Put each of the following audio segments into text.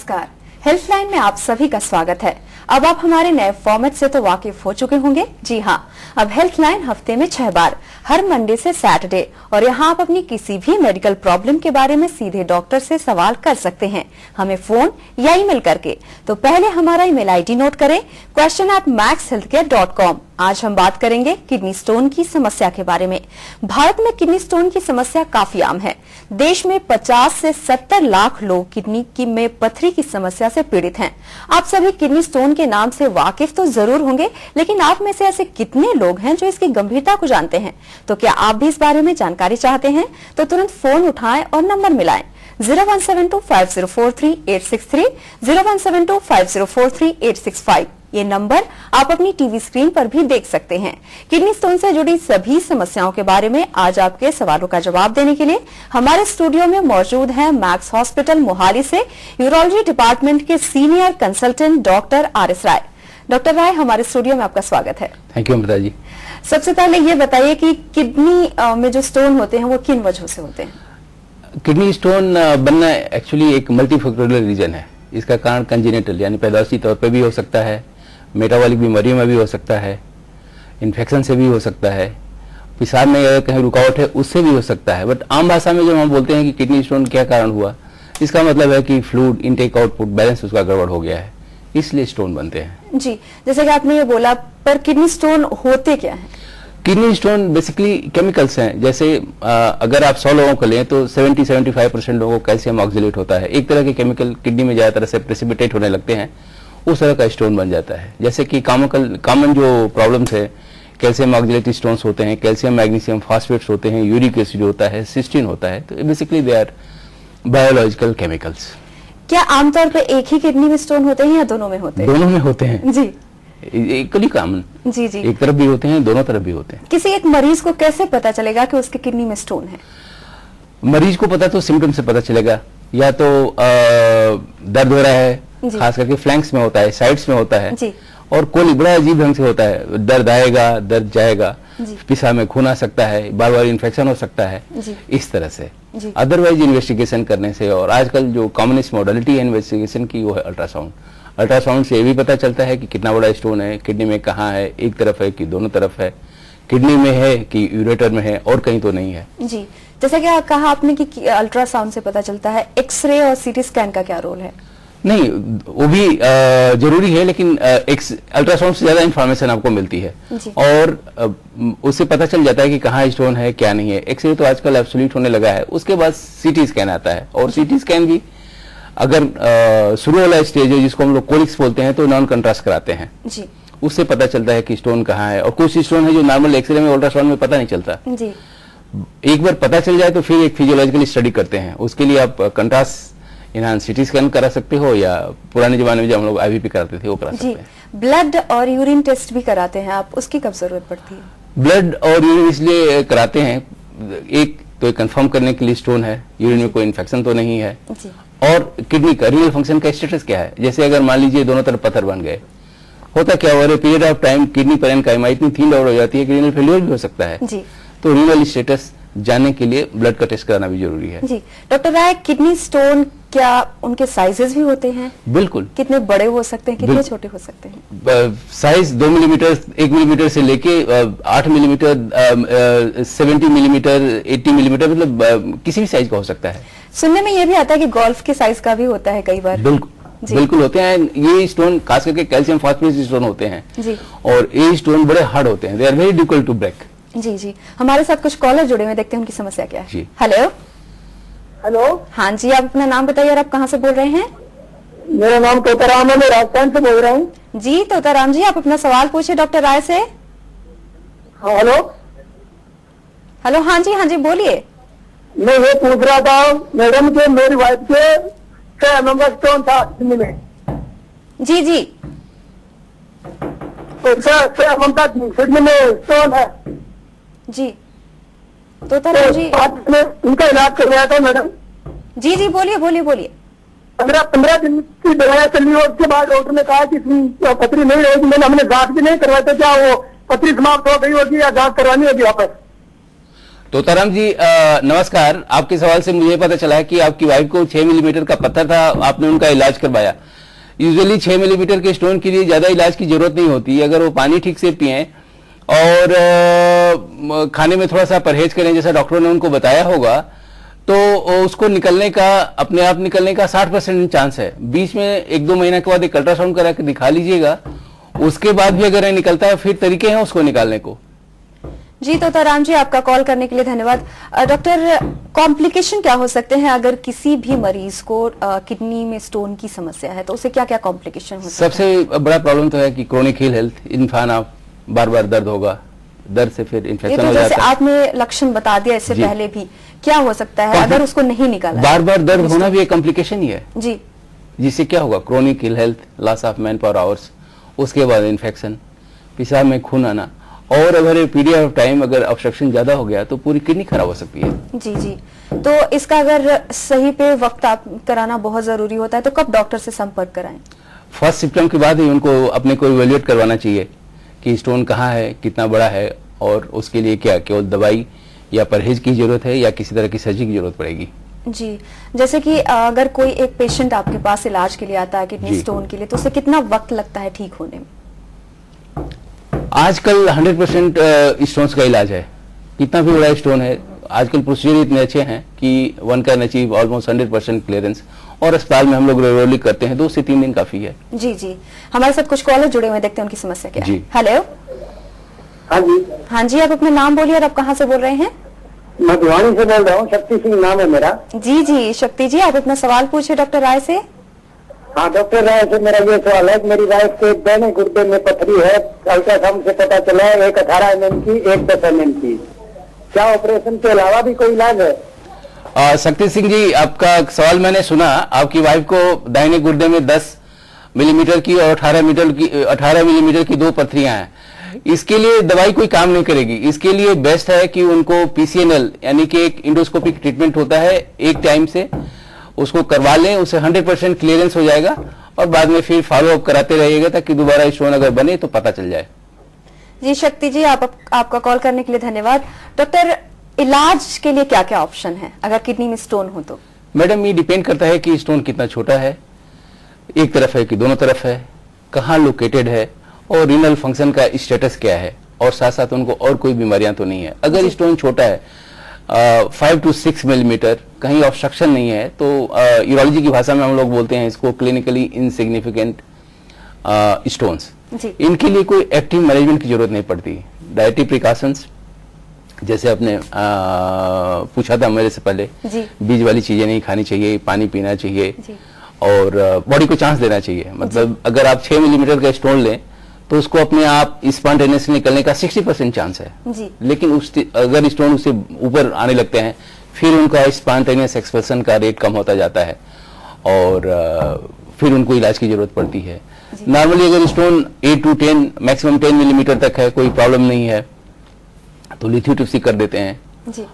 नमस्कार। हेल्पलाइन में आप सभी का स्वागत है। अब आप हमारे नए फॉर्मेट से तो वाकिफ हो चुके होंगे। जी हाँ, अब हेल्पलाइन हफ्ते में 6 बार, हर मंडे से सैटरडे, और यहाँ आप अपनी किसी भी मेडिकल प्रॉब्लम के बारे में सीधे डॉक्टर से सवाल कर सकते हैं, हमें फोन या ईमेल करके। तो पहले हमारा ईमेल आईडी नोट करें, question@maxhealthcare.com। आज हम बात करेंगे किडनी स्टोन की समस्या के बारे में। भारत में किडनी स्टोन की समस्या काफी आम है। देश में 50 से 70 लाख लोग किडनी की में पथरी की समस्या से पीड़ित हैं। आप सभी किडनी स्टोन के नाम से वाकिफ तो जरूर होंगे, लेकिन आप में से ऐसे कितने लोग हैं जो इसकी गंभीरता को जानते हैं? तो क्या आप भी इस बारे में जानकारी चाहते हैं? तो तुरंत फोन उठाएं और नंबर मिलाएं 01725043-863, 01725043-865। ये नंबर आप अपनी टीवी स्क्रीन पर भी देख सकते हैं। किडनी स्टोन से जुड़ी सभी समस्याओं के बारे में आज आपके सवालों का जवाब देने के लिए हमारे स्टूडियो में मौजूद हैं मैक्स हॉस्पिटल मोहाली से यूरोलॉजी डिपार्टमेंट के सीनियर कंसल्टेंट डॉक्टर RS राय। डॉक्टर राय, हमारे स्टूडियो में आपका स्वागत है। Thank you Amrita ji. सबसे पहले ये बताइए कि किडनी में जो स्टोन होते हैं वो किन वजहों से होते हैं? किडनी स्टोन बनना एक्चुअली एक मल्टीफैक्टोरियल रीजन है। इसका कारण कंजेनिटल यानी पैदाइशी तौर पर भी हो सकता है, मेटाबॉलिक बीमारियों में भी हो सकता है, इन्फेक्शन से भी हो सकता है, पेशाब में अगर कहीं रुकावट है उससे भी हो सकता है। बट आम भाषा में जब हम बोलते हैं कि किडनी स्टोन क्या कारण हुआ, इसका मतलब है कि फ्लूइड इनटेक आउटपुट बैलेंस उसका गड़बड़ हो गया है, इसलिए स्टोन बनते हैं। जी, जैसे कि आपने ये बोला, पर किडनी स्टोन होते क्या है? किडनी स्टोन बेसिकली केमिकल्स हैं। जैसे अगर आप 100 लोगों को लें तो 70-75% लोगों को कैल्शियम ऑक्सलेट होता है। एक तरह के केमिकल किडनी में ज्यादातर से प्रेसिपिटेट होने लगते हैं, उस तरह का स्टोन बन जाता है। जैसे कि कॉमन जो प्रॉब्लम्स है, कैल्शियम ऑक्सलेट स्टोन्स होते हैं, कैल्शियम मैग्नीशियम फास्फेट्स होते हैं, यूरिक एसिड होता है, सिस्टीन होता है। तो basically they are biological chemicals. क्या आमतौर पर एक ही किडनी में स्टोन होते हैं या दोनों में होते हैं? दोनों में होते हैं जी, इक्वली कॉमन। जी जी, एक तरफ भी होते हैं, दोनों तरफ भी होते हैं। किसी एक मरीज को कैसे पता चलेगा कि उसके किडनी में स्टोन है? मरीज को पता तो सिम्टम से पता चलेगा। या तो दर्द हो रहा है, खास करके फ्लैंक्स में होता है, साइड्स में होता है जी। और कोली बड़ा अजीब ढंग से होता है, दर्द आएगा, दर्द जाएगा, पेशाब में खून आ सकता है, बार बार इन्फेक्शन हो सकता है, इस तरह से। अदरवाइज इन्वेस्टिगेशन करने से, और आजकल जो कॉमनेस्ट मॉडलिटी है इन्वेस्टिगेशन की वो है अल्ट्रासाउंड। अल्ट्रासाउंड से ये भी पता चलता है कि कितना बड़ा स्टोन है, किडनी में कहाँ है, एक तरफ है कि दोनों तरफ है, किडनी में है कि यूरेटर में है और कहीं तो नहीं है। जी, जैसा कि कहा आपने कि अल्ट्रासाउंड से पता चलता है, एक्सरे और सीटी स्कैन का क्या रोल है? नहीं, वो भी जरूरी है, लेकिन अल्ट्रासाउंड से ज्यादा इंफॉर्मेशन आपको मिलती है और उससे पता चल जाता है कि कहाँ स्टोन है क्या नहीं है। एक्सरे तो आजकल एब्सोल्यूट होने लगा है, उसके बाद सीटी स्कैन आता है। और सीटी स्कैन भी अगर शुरू वाला स्टेज है जिसको हम लोग कोलिक्स बोलते हैं तो नॉन कंट्रास्ट कराते हैं जी। उससे पता चलता है कि स्टोन कहाँ है। और कुछ स्टोन है जो नॉर्मल एक्सरे में अल्ट्रासाउंड में पता नहीं चलता जी। एक बार पता चल जाए तो फिर एक फिजियोलॉजिकल स्टडी करते हैं। उसके लिए आप कंट्रास्ट इन्हांस सीटी स्कैन करा सकते हो, या पुराने जमाने में जब हम लोग IVP कराते थे वो करा सकते हैं। ब्लड और यूरिन टेस्ट भी कराते हैं आप, उसकी कब जरूरत पड़ती है? ब्लड और यूरिन इसलिए कराते हैं, एक तो कंफर्म करने के लिए स्टोन है, यूरिन में कोई इन्फेक्शन तो नहीं है, और किडनी का रीनल फंक्शन का स्टेटस क्या है। जैसे अगर मान लीजिए दोनों तरफ पत्थर बन गए, होता क्या over a period of time kidney parenchyma इतनी थिन हो जाती है कि रीनल फेलियर भी हो सकता है जी। तो रीनल स्टेटस जानने के लिए ब्लड का टेस्ट कराना भी जरूरी है जी। डॉक्टर राय, किडनी स्टोन क्या उनके साइजेस भी होते हैं? बिल्कुल। कितने बड़े हो सकते हैं, कितने छोटे हो सकते हैं? साइज 2 मिलीमीटर, 1 मिलीमीटर से लेके 8 मिलीमीटर, 70 मिलीमीटर, 80 मिलीमीटर, मतलब किसी भी साइज का हो सकता है। सुनने में ये भी आता है कि गोल्फ के साइज का भी होता है कई बार। बिल्कुल होते हैं। ये स्टोन खास करके कैल्शियम फास्फेट स्टोन होते हैं जी। और ये स्टोन बड़े हार्ड होते हैं, they are very difficult to break. जी जी, हमारे साथ कुछ कॉलर जुड़े हुए, देखते हैं उनकी समस्या क्या है। हेलो हेलो, हाँ जी, आप अपना नाम बताइए और आप कहाँ से बोल रहे हैं? मेरा नाम तोताराम है, मैं राजस्थान से बोल रहा हूँ। जी तोताराम जी, आप अपना सवाल पूछिए डॉक्टर राय से। हेलो हेलो, हाँ जी बोलिए। मैं ये पूछ रहा था मैडम के मेरी वाइफ के 6 नंबर स्टोन था किडनी में। जी जी, तो 6 नंबर किडनी में स्टोन है जी। तोताराम जी, उनका इलाज करवाया था मैडम। जी जी, बोलिए बोलिए बोलिए। 15 दिन की दवाई चली और उसके बाद डॉक्टर ने कहा कि पथरी नहीं रहेगी। हमने जांच भी नहीं करवाई, तो क्या वो पथरी समाप्त हो गई होगी या जांच करवानी होगी वापस? तोताराम जी नमस्कार। आपके सवाल से मुझे पता चला है कि आपकी वाइफ को 6 मिलीमीटर का पत्थर था, आपने उनका इलाज करवाया। यूजुअली 6 मिलीमीटर के स्टोन के लिए ज्यादा इलाज की जरूरत नहीं होती। अगर वो पानी ठीक से पिए और खाने में थोड़ा सा परहेज करें जैसा डॉक्टरों ने उनको बताया होगा, तो उसको निकलने का, अपने आप निकलने का 60% चांस है। बीच में 1-2 महीना के बाद एक अल्ट्रासाउंड करा के दिखा लीजिएगा, उसके बाद भी अगर निकलता है फिर तरीके हैं उसको निकालने को। जी तोताराम जी, आपका कॉल करने के लिए धन्यवाद। डॉक्टर, कॉम्प्लिकेशन क्या हो सकते हैं अगर किसी भी मरीज को किडनी में स्टोन की समस्या है, तो उसे क्या क्या कॉम्प्लिकेशन हो सकते हैं? सबसे बड़ा प्रॉब्लम तो है कि क्रोनिक हील हेल्थ, इन्फान आप बार बार दर्द होगा, दर्द से फिर इन्फेक्शन हो जाता है। आपने लक्षण बता दिया इससे पहले भी, क्या हो सकता है अगर उसको नहीं निकाला? बार बार दर्द होना भी एक कॉम्प्लिकेशन ही है जी, जिससे क्या होगा, chronic ill health, loss of man power hours, उसके बाद इन्फेक्शन, पेशाब में खून आना, और अगर पीरियड ऑफ टाइम अगर ऑब्स्ट्रक्शन ज्यादा हो गया तो पूरी किडनी खराब हो सकती है। जी जी, तो इसका अगर सही पे वक्त आप कराना बहुत जरूरी होता है, तो कब डॉक्टर से संपर्क कराएं? फर्स्ट सिम्टम के बाद ही उनको अपने को इवेल्युएट करवाना चाहिए कि स्टोन कहाँ है, कितना बड़ा है, और उसके लिए क्या केवल दवाई या परहेज की जरूरत है या किसी तरह की सर्जरी की जरूरत पड़ेगी। जी, जैसे कि अगर कोई एक पेशेंट आपके पास इलाज के लिए आता है किडनी स्टोन के लिए, तो उसे कितना वक्त लगता है ठीक होने में? आजकल 100% स्टोन्स का इलाज है। कितना भी बड़ा स्टोन है, आजकल प्रोसीजर इतने अच्छे हैं कि one can achieve almost 100% clearance, और अस्पताल में हम लोग रेगुलरली करते हैं, 2 से 3 दिन काफी है। जी जी, हमारे साथ कुछ कॉलर जुड़े हुए, देखते हैं उनकी समस्या क्या है। हेलो। हाँ जी। हाँ जी, आप अपना नाम बोलिए और आप कहाँ से बोल रहे हैं? मैं भिवानी से बोल रहा हूँ, शक्ति सिंह नाम है मेरा। जी जी, शक्ति जी, आप अपना सवाल पूछिए डॉक्टर राय से। हाँ डॉक्टर राय से मेरा ये सवाल है कि मेरी वाइफ के दाहिने गुर्दे में पथरी है, अल्ट्रासाउंड से पता चला है, एक 18 mm की, एक 10 mm की। क्या ऑपरेशन के अलावा भी कोई इलाज है? शक्ति सिंह जी, आपका सवाल मैंने सुना। आपकी वाइफ को दाहिने गुर्दे में 10 मिलीमीटर की और 18 मिलीमीटर की 2 पथरियां हैं। इसके लिए दवाई कोई काम नहीं करेगी। इसके लिए बेस्ट है कि उनको पीसीएनएल यानी कि एक इंडोस्कोपिक ट्रीटमेंट होता है, एक टाइम से उसको करवा लें, उससे 100% क्लियरेंस हो जाएगा, और बाद में फिर फॉलो अप कराते रहिएगा ताकि दोबारा स्टोन अगर बने तो पता चल जाए। जी शक्ति जी, आपका कॉल करने के लिए धन्यवाद। डॉक्टर, इलाज के लिए क्या क्या ऑप्शन है अगर किडनी में स्टोन हो तो? मैडम, ये डिपेंड करता है कि स्टोन कितना छोटा है, एक तरफ है कि दोनों तरफ है, कहाँ लोकेटेड है, और रीनल फंक्शन का स्टेटस क्या है, और साथ साथ उनको और कोई बीमारियां तो नहीं है। अगर स्टोन छोटा है 5 to 6 मिलीमीटर, कहीं ऑब्स्ट्रक्शन नहीं है, तो यूरोलॉजी की भाषा में हम लोग बोलते हैं इसको क्लिनिकली इनसिग्निफिकेंट स्टोन्स। इनके लिए कोई एक्टिव मैनेजमेंट की जरूरत नहीं पड़ती। डाइटरी प्रिकॉशंस, जैसे आपने पूछा था मेरे से पहले, बीज वाली चीजें नहीं खानी चाहिए, पानी पीना चाहिए, और बॉडी को चांस देना चाहिए। मतलब अगर आप 6 मिलीमीटर का स्टोन लें तो उसको अपने आप स्पॉन्टेनियसली निकलने का 60% चांस है, लेकिन अगर स्टोन उससे ऊपर आने लगते हैं फिर उनका स्पॉन्टेनियस एक्सप्रेशन का रेट कम होता जाता है, और फिर उनको इलाज की जरूरत पड़ती है। नॉर्मली अगर स्टोन 8 to 10 मैक्सिमम 10 मिलीमीटर तक है, कोई प्रॉब्लम नहीं है, तो लिथोट्रिप्सी कर देते हैं।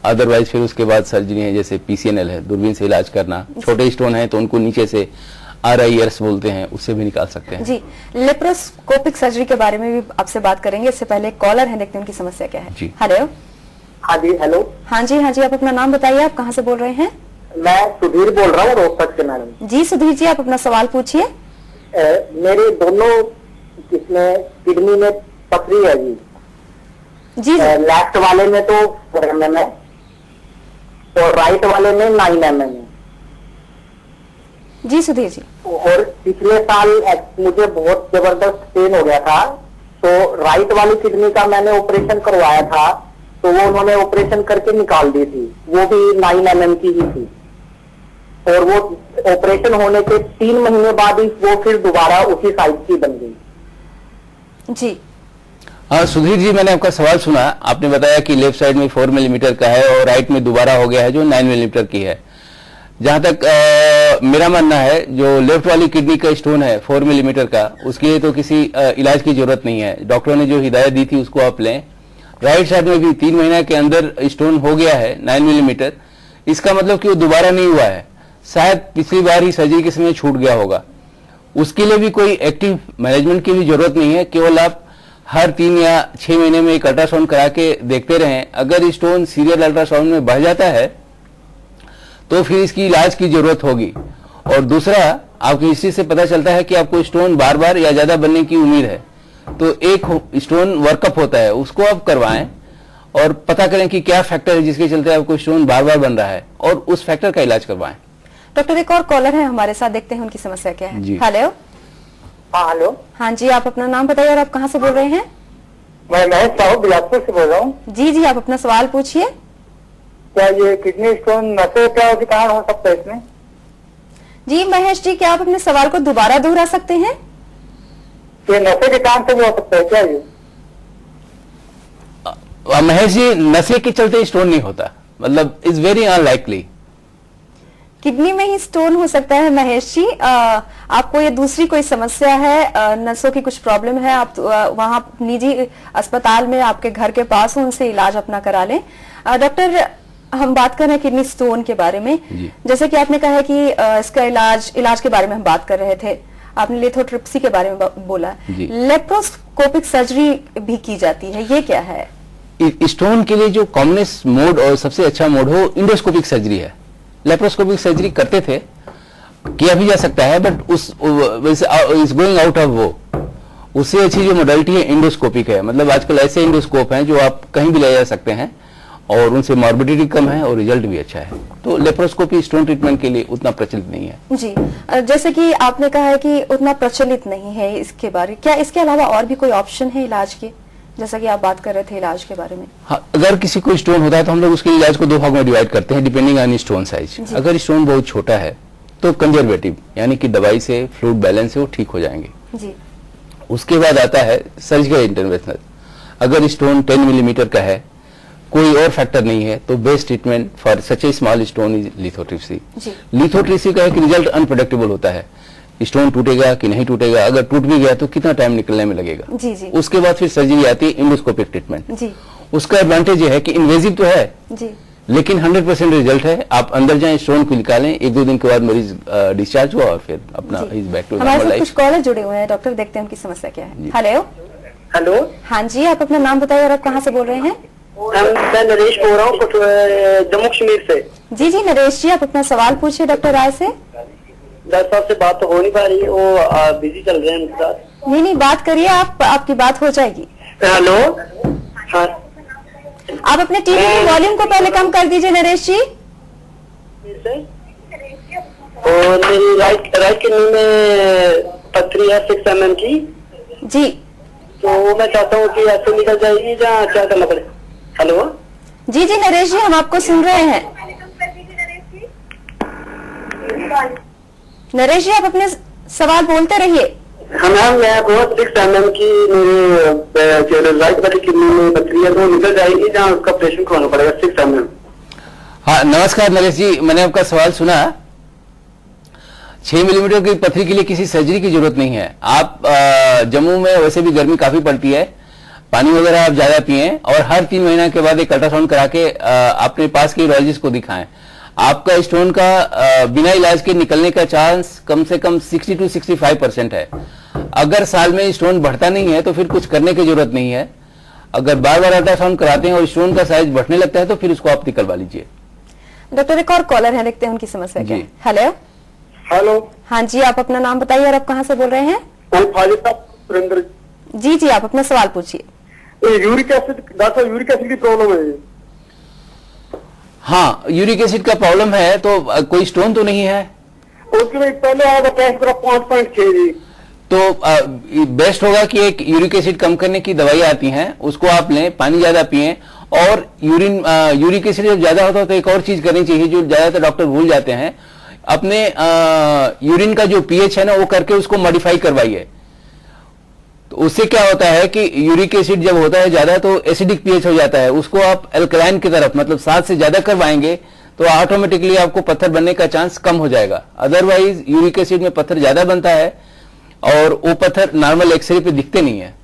अदरवाइज फिर उसके बाद सर्जरी है, जैसे पीसीएनएल है, दूरबीन से इलाज करना। छोटे स्टोन है तो उनको नीचे से RIS बोलते हैं, उससे भी निकाल सकते हैं। जी, लेप्रोस्कोपिक सर्जरी के बारे में भी आपसे बात करेंगे, इससे पहले कॉलर है, देखते हैं उनकी समस्या क्या है। जी हेलो। हाँ जी, हेलो। हाँ जी, आप अपना नाम बताइए, आप कहाँ से बोल रहे हैं? मैं सुधीर बोल रहा हूँ, रोहतक से मैडम। जी सुधीर जी, आप अपना सवाल पूछिए। मेरे दोनों इसमें किडनी में पथरी है जी। जी लेफ्ट वाले में तो 4 mm है और राइट वाले में 9 mm है। जी सुधीर जी, और पिछले साल मुझे बहुत जबरदस्त पेन हो गया था, तो राइट वाली किडनी का मैंने ऑपरेशन करवाया था, तो वो उन्होंने ऑपरेशन करके निकाल दी थी, वो भी 9 mm की ही थी, और वो ऑपरेशन होने के 3 महीने बाद ही वो फिर दोबारा उसी साइज की बन गई। जी हाँ सुधीर जी, मैंने आपका सवाल सुना। आपने बताया कि लेफ्ट साइड में 4 मिलीमीटर का है और राइट में दोबारा हो गया है जो 9 मिलीमीटर की है। जहां तक मेरा मानना है, जो लेफ्ट वाली किडनी का स्टोन है 4 मिलीमीटर का, उसके लिए तो किसी इलाज की जरूरत नहीं है। डॉक्टरों ने जो हिदायत दी थी उसको आप लें। राइट साइड में भी 3 महीने के अंदर स्टोन हो गया है 9 मिलीमीटर, इसका मतलब कि वो दोबारा नहीं हुआ है, शायद पिछली बार ही सर्जरी के समय छूट गया होगा। उसके लिए भी कोई एक्टिव मैनेजमेंट की भी जरूरत नहीं है, केवल आप हर 3 या 6 महीने में एक अल्ट्रासाउंड करा के देखते रहें। अगर स्टोन सीरियल अल्ट्रासाउंड में बढ़ जाता है तो फिर इसकी इलाज की जरूरत होगी। और दूसरा, आपकी हिस्ट्री से पता चलता है कि आपको स्टोन बार बार या ज्यादा बनने की उम्मीद है, तो एक स्टोन वर्कअप होता है, उसको आप करवाएं और पता करें कि क्या फैक्टर है जिसके चलते आपको स्टोन बार बार बन रहा है, और उस फैक्टर का इलाज करवाएं। डॉक्टर, एक और कॉलर है हमारे साथ, देखते हैं उनकी समस्या क्या है। हेलो। हाँ हेलो। हाँ जी, आप अपना नाम बताइए और आप कहाँ से बोल रहे हैं? मैं महेश साहू बिलासपुर से बोल रहा हूँ। जी जी, आप अपना सवाल पूछिए। क्या ये किडनी स्टोन नशे क्या कारण हो सकता है इसमें? जी महेश जी, क्या आप अपने सवाल को दोबारा दोहरा सकते हैं? ये नशे के कारण से भी हो सकता है क्या ये? महेश जी, नशे के चलते स्टोन नहीं होता, मतलब इज वेरी अनलाइकली। किडनी में ही स्टोन हो सकता है महेश जी। आपको ये दूसरी कोई समस्या है, नसों की कुछ प्रॉब्लम है, आप वहां निजी अस्पताल में आपके घर के पास हो, उनसे इलाज अपना करा लें। डॉक्टर, हम बात कर रहे हैं किडनी स्टोन के बारे में। जैसे कि आपने कहा है कि इसका इलाज के बारे में हम बात कर रहे थे, आपने लिथोट्रिप्सी के बारे में बोला। लेप्रोस्कोपिक सर्जरी भी की जाती है, ये क्या है? स्टोन के लिए जो कॉमनेस्ट मोड और सबसे अच्छा मोड हो इंडोस्कोपिक सर्जरी है। लेप्रोस्कोपिक सर्जरी करते थे, किया भी जा सकता है, बट उस इज गोइंग आउट ऑफ वो। उससे अच्छी जो मोडालिटी है इंडोस्कोपिक है। मतलब आजकल ऐसे इंडोस्कोप हैं जो आप कहीं भी ले जा सकते हैं और उनसे मॉर्बिडिटी कम है और रिजल्ट भी अच्छा है। तो लेप्रोस्कोपी स्टोन ट्रीटमेंट के लिए उतना प्रचलित नहीं है। जी, जैसे कि आपने कहा है कि उतना प्रचलित नहीं है इसके बारे, क्या इसके अलावा और भी कोई ऑप्शन है इलाज के, जैसा कि आप बात कर रहे थे इलाज के बारे में? हाँ, अगर किसी को स्टोन होता है तो हम लोग उसके इलाज को 2 भाग में डिवाइड करते हैं डिपेंडिंग ऑन स्टोन साइज। अगर स्टोन बहुत छोटा है तो कंजर्वेटिव, यानी कि दवाई से फ्लूइड बैलेंस से वो ठीक हो जाएंगे। जी। उसके बाद आता है सर्जिकल इंटरवेंशन। अगर स्टोन 10 मिलीमीटर का है, कोई और फैक्टर नहीं है, तो best treatment for such A small stone is lithotripsy. Lithotripsy का एक रिजल्ट अनप्रेडिक्टेबल होता है, स्टोन टूटेगा कि नहीं टूटेगा, अगर टूट भी गया तो कितना टाइम निकलने में लगेगा। जी जी। उसके बाद फिर सर्जरी आती है इंडोस्कोपिक ट्रीटमेंट। जी। उसका एडवांटेज ये है कि इन्वेजिव तो है जी, लेकिन 100% रिजल्ट है। आप अंदर जाएं, स्टोन को निकालें, 1-2 दिन के बाद मरीज डिस्चार्ज हुआ और फिर अपना is back to normal life. हमारे साथ कुछ कॉलर जुड़े हुए हैं डॉक्टर, देखते हैं उनकी समस्या क्या है। हेलो। हेलो। हाँ जी, आप अपना नाम बताइए और आप कहाँ से बोल रहे हैं? मैं नरेश बोल रहा हूँ जम्मू कश्मीर से। जी जी नरेश जी, आप अपना सवाल पूछिए डॉक्टर राय से। डॉक्टर साहब से बात तो हो नहीं पा रही है, वो बिजी चल रहे हैं उनके साथ। नहीं बात करिए, आपकी बात हो जाएगी। हेलो। हाँ, आप अपने टीवी के वॉल्यूम को पहले कम कर दीजिए नरेश जी। और मेरी राइट किडनी में पथरी है 6 mm की। जी। तो मैं चाहता हूँ कि ऐसे निकल जाएगी या क्या करना पड़ेगा? हेलो। जी जी नरेश जी, हम आपको सुन रहे हैं। नरेश जी, आप अपने सवाल बोलते रहिए। हाँ मैम, मैं बहुत 6 mm की मेरे राइट वाली किडनी में पथरी है, तो निकल जाएगी जहाँ उसका ऑपरेशन करवाना पड़ेगा 6 mm। हाँ नमस्कार नरेश जी, मैंने आपका सवाल सुना। 6 मिलीमीटर की पथरी के लिए किसी सर्जरी की जरूरत नहीं है। आप जम्मू में वैसे भी गर्मी काफी पड़ती है, पानी वगैरह आप ज्यादा पिएं और हर 3 महीने के बाद एक अल्ट्रासाउंड करा के अपने पास के यूरोलॉजिस्ट को दिखाएं। आपका स्टोन का बिना इलाज के निकलने का चांस कम से कम 60 to 65% है। अगर साल में स्टोन बढ़ता नहीं है तो फिर कुछ करने की जरूरत नहीं है। अगर बार बार अल्ट्रासाउंड कराते हैं और स्टोन का साइज बढ़ने लगता है तो फिर उसको आप निकलवा लीजिए। डॉक्टर, एक और कॉलर है, देखते हैं उनकी समस्या क्या है। हेलो। हेलो। हाँ जी, आप अपना नाम बताइए और आप कहाँ से बोल रहे हैं? सुरेंद्र। जी जी, आप अपना सवाल पूछिए। Uric acid, doctor uric acid की प्रॉब्लम है। हाँ, यूरिक एसिड का प्रॉब्लम है तो कोई स्टोन तो नहीं है। उसके पहले आया था टेस्ट करा 5.6 जी। तो बेस्ट होगा कि एक यूरिक एसिड कम करने की दवाई आती हैं, उसको आप लें, पानी ज्यादा पिएं और यूरिक एसिड जब ज्यादा होता है तो एक और चीज करनी चाहिए जो ज्यादातर डॉक्टर भूल जाते हैं। अपने यूरिन का जो पीएच है ना वो करके उसको मॉडिफाई करवाइए। तो उससे क्या होता है कि यूरिक एसिड जब होता है ज्यादा तो एसिडिक पीएच हो जाता है, उसको आप एल्कलाइन की तरफ मतलब 7 से ज्यादा करवाएंगे तो ऑटोमेटिकली आपको पत्थर बनने का चांस कम हो जाएगा। अदरवाइज यूरिक एसिड में पत्थर ज्यादा बनता है और वो पत्थर नॉर्मल एक्सरे पे दिखते नहीं है।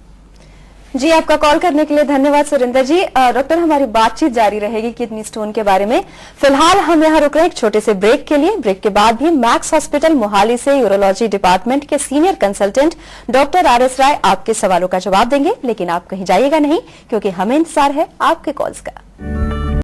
जी, आपका कॉल करने के लिए धन्यवाद सुरेंद्र जी। डॉक्टर, हमारी बातचीत जारी रहेगी किडनी स्टोन के बारे में। फिलहाल हम यहाँ रुक रहे हैं एक छोटे से ब्रेक के लिए। ब्रेक के बाद भी मैक्स हॉस्पिटल मोहाली से यूरोलॉजी डिपार्टमेंट के सीनियर कंसल्टेंट डॉक्टर RS राय आपके सवालों का जवाब देंगे, लेकिन आप कहीं जाइएगा नहीं, क्योंकि हमें इंतजार है आपके कॉल्स का।